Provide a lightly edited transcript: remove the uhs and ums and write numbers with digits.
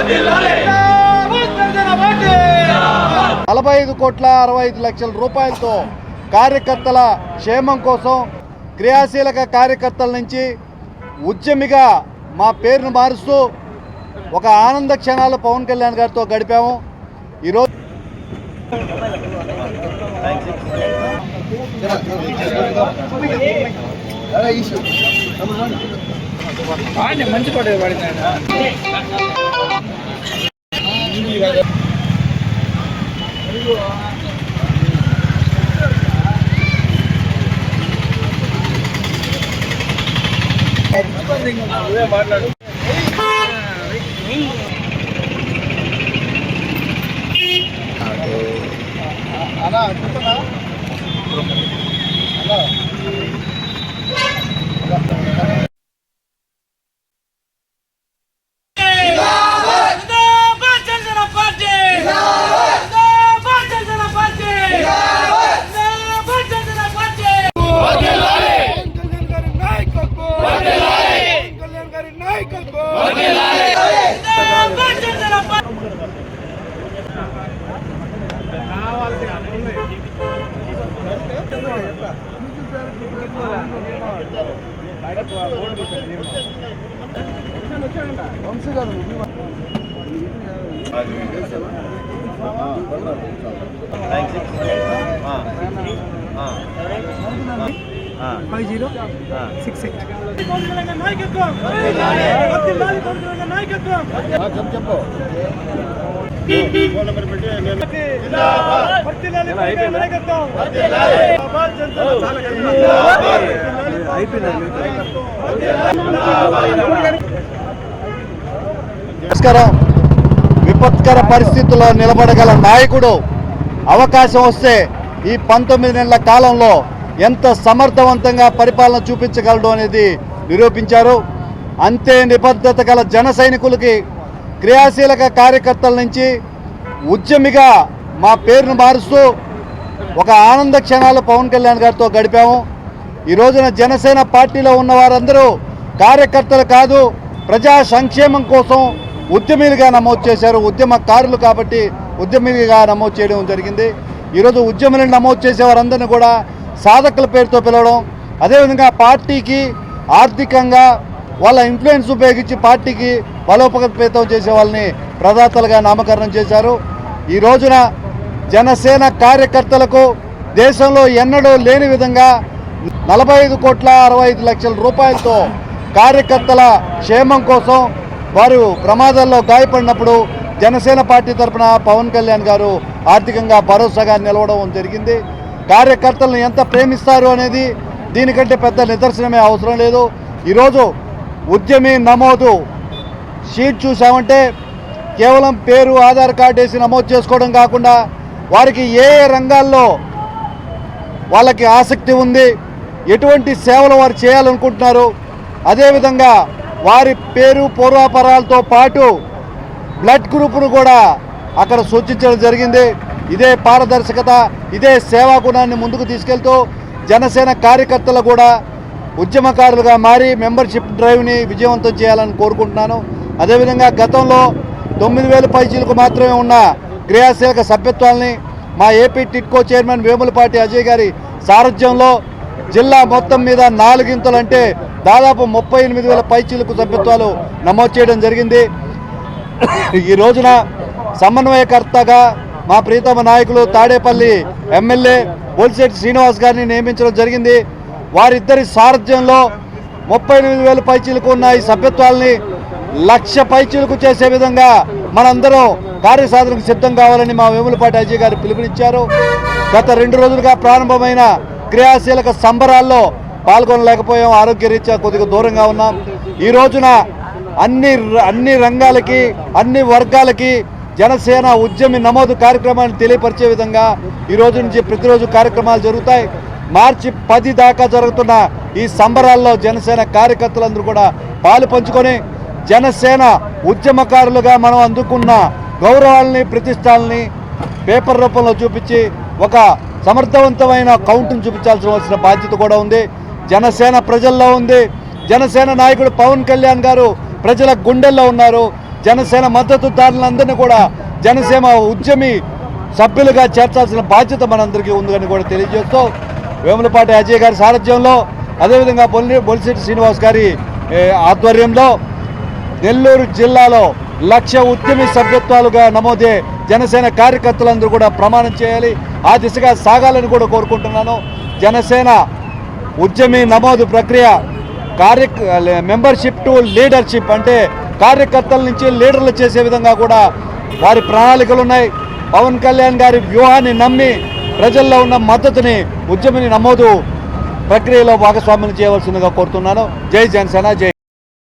45,65,00,000 రూపాయలతో కార్యకర్తల క్షేమం కోసం క్రియాశీలక కార్యకర్తల నుంచి ఉద్యమిగా మా పేరును మారుస్తూ ఒక ఆనంద క్షణాలు పవన్ కళ్యాణ్ గారితో గడిపాము. ఈరోజు మంచి పడే మాట్లాడు అలా అనుకుంటున్నా అలా నమస్కారం. విపత్కర పరిస్థితుల్లో నిలబడగల నాయకుడు అవకాశం వస్తే ఈ 19 నెలల కాలంలో ఎంత సమర్థవంతంగా పరిపాలన చూపించగలడు అనేది నిరూపించారు. అంతే నిబద్ధత గల జన సైనికులకి క్రియాశీలక కార్యకర్తల నుంచి ఉద్యమిగా మా పేరును మారుస్తూ ఒక ఆనంద క్షణాలు పవన్ కళ్యాణ్ గారితో గడిపాము. ఈ రోజున జనసేన పార్టీలో ఉన్న వారందరూ కార్యకర్తలు కాదు, ప్రజా సంక్షేమం కోసం ఉద్యమీలుగా నమోదు చేశారు. ఉద్యమకారులు కాబట్టి ఉద్యమీలుగా నమోదు చేయడం జరిగింది. ఈరోజు ఉద్యములను నమోదు చేసే వారందరినీ కూడా సాధకుల పేరుతో పిలవడం, అదేవిధంగా పార్టీకి ఆర్థికంగా వాళ్ళ ఇన్ఫ్లుయెన్స్ ఉపయోగించి పార్టీకి బలోపేతం చేసే వాళ్ళని ప్రదాతలుగా నామకరణం చేశారు. ఈ రోజున జనసేన కార్యకర్తలకు దేశంలో ఎన్నడూ లేని విధంగా 45,65,00,000 రూపాయలతో కార్యకర్తల క్షేమం కోసం వారు ప్రమాదాల్లో గాయపడినప్పుడు జనసేన పార్టీ తరఫున పవన్ కళ్యాణ్ గారు ఆర్థికంగా భరోసాగా నిలవడం జరిగింది. కార్యకర్తలను ఎంత ప్రేమిస్తారు అనేది దీనికంటే పెద్ద నిదర్శనమే అవసరం లేదు. ఈరోజు ఉద్యమి నమోదు షీట్ చూసామంటే కేవలం పేరు, ఆధార్ కార్డు వేసి నమోదు చేసుకోవడం కాకుండా వారికి ఏ రంగాల్లో వాళ్ళకి ఆసక్తి ఉంది, ఎటువంటి సేవలు వారు చేయాలనుకుంటున్నారు, అదేవిధంగా వారి పేరు పూర్వాపరాలతో పాటు బ్లడ్ గ్రూపును కూడా అక్కడ సూచించడం జరిగింది. ఇదే పారదర్శకత, ఇదే సేవా గుణాన్ని ముందుకు తీసుకెళ్తూ జనసేన కార్యకర్తలు కూడా ఉద్యమకారులుగా మారి మెంబర్షిప్ డ్రైవ్ని విజయవంతం చేయాలని కోరుకుంటున్నాను. అదేవిధంగా గతంలో 9,000 పైచీలకు మాత్రమే ఉన్న క్రియాశీలక సభ్యత్వాల్ని మా ఏపీ టిట్కో చైర్మన్ వేములపాటి అజయ్ గారి సారథ్యంలో జిల్లా మొత్తం మీద 4 అంటే దాదాపు 38,000 పైచీలకు సభ్యత్వాలు నమోదు చేయడం జరిగింది. ఈ రోజున సమన్వయకర్తగా మా ప్రీతమ నాయకులు తాడేపల్లి ఎమ్మెల్యే బొలిశెట్టి శ్రీనివాస్ గారిని నియమించడం జరిగింది. వారిద్దరి సారథ్యంలో 38,000 పైచీలకు ఉన్న ఈ సభ్యత్వాల్ని 1,00,000 పైచీలకు చేసే విధంగా మనందరం కార్యసాధనకు సిద్ధం కావాలని మా వేములపాటి అజయ్ గారు పిలుపునిచ్చారు. గత 2 రోజులుగా ప్రారంభమైన క్రియాశీలక సంబరాల్లో పాల్గొనలేకపోయాం, ఆరోగ్యరీత్యా కొద్దిగా దూరంగా ఉన్నాం. ఈ రోజున అన్ని రంగాలకి, అన్ని వర్గాలకి జనసేన ఉద్యమి నమోదు కార్యక్రమాన్ని తెలియపరిచే విధంగా ఈ రోజు నుంచి ప్రతిరోజు కార్యక్రమాలు జరుగుతాయి. మార్చి 10 దాకా జరుగుతున్న ఈ సంబరాల్లో జనసేన కార్యకర్తలందరూ కూడా పాలు పంచుకొని జనసేన ఉద్యమకారులుగా మనం అందుకున్న గౌరవాలని, ప్రతిష్టాలని పేపర్ రూపంలో చూపించి ఒక సమర్థవంతమైన కౌంటును చూపించాల్సిన బాధ్యత కూడా ఉంది. జనసేన ప్రజల్లో ఉంది. జనసేన నాయకుడు పవన్ కళ్యాణ్ గారు ప్రజల గుండెల్లో ఉన్నారు. జనసేన మద్దతుదారులందరినీ కూడా జనసేన ఉద్యమి సభ్యులుగా చేర్చాల్సిన బాధ్యత మనందరికీ ఉందని కూడా తెలియజేస్తూ వేములపాటి అజయ్ గారి సారథ్యంలో అదేవిధంగా బొలిశెట్టి శ్రీనివాస్ గారి ఆధ్వర్యంలో నెల్లూరు జిల్లాలో 1,00,000 ఉద్యమి సభ్యత్వాలుగా నమోదే జనసేన కార్యకర్తలందరూ కూడా ప్రమాణం చేయాలి. ఆ దిశగా సాగాలని కూడా కోరుకుంటున్నాను. జనసేన ఉద్యమి నమోదు ప్రక్రియ మెంబర్షిప్ టు లీడర్షిప్ అంటే కార్యకర్తల నుంచి లీడర్లు చేసే విధంగా కూడా వారి ప్రణాళికలు ఉన్నాయి. పవన్ కళ్యాణ్ గారి వ్యూహాన్ని నమ్మి ప్రజల్లో ఉన్న మద్దతుని ఉద్యమిని నమోదు ప్రక్రియలో భాగస్వామ్యం చేయవలసిందిగా కోరుతున్నాను. జై జనసేన, జై